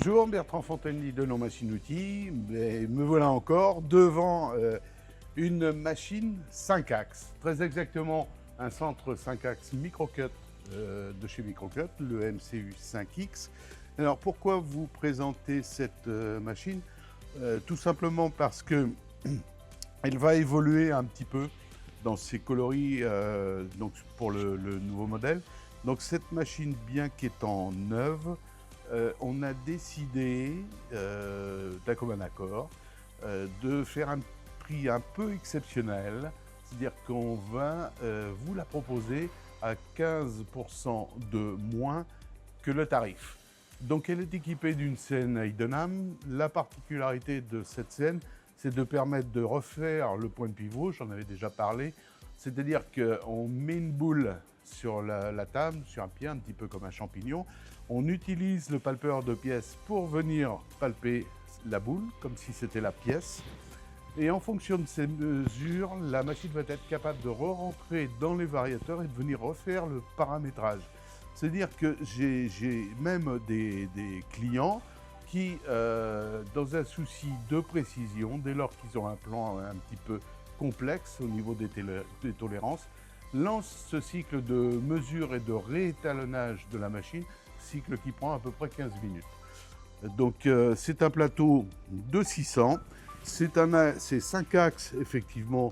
Bonjour, Bertrand Fontenay de nos machines-outils. Me voilà encore devant une machine 5 axes, très exactement un centre 5 axes Microcut de chez Microcut, le MCU 5X. Alors pourquoi vous présenter cette machine? Tout simplement parce que elle va évoluer un petit peu dans ses coloris donc pour le nouveau modèle. Donc cette machine, bien qu'étant neuve, on a décidé, d'un commun accord, de faire un prix un peu exceptionnel, c'est-à-dire qu'on va vous la proposer à 15% de moins que le tarif. Donc elle est équipée d'une scène Heidenhamm. La particularité de cette scène, c'est de permettre de refaire le point de pivot, j'en avais déjà parlé, c'est-à-dire qu'on met une boule sur la table, sur un pied, un petit peu comme un champignon. On utilise le palpeur de pièces pour venir palper la boule, comme si c'était la pièce. Et en fonction de ces mesures, la machine va être capable de re-rentrer dans les variateurs et de venir refaire le paramétrage. C'est-à-dire que j'ai même des clients qui, dans un souci de précision, dès lors qu'ils ont un plan un petit peu complexe au niveau des tolérances, lancent ce cycle de mesure et de réétalonnage de la machine, cycle qui prend à peu près 15 minutes. Donc c'est un plateau de 600, c'est 5 axes effectivement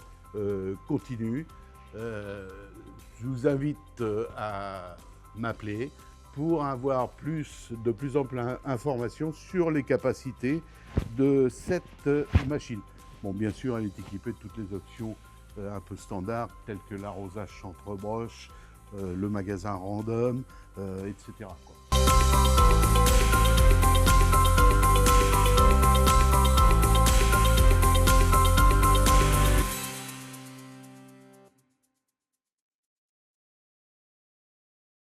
continus. Je vous invite à m'appeler pour avoir de plus en plus d'informations sur les capacités de cette machine. Bon, bien sûr, elle est équipée de toutes les options un peu standards, telles que l'arrosage centre-broche, le magasin random, etc., quoi.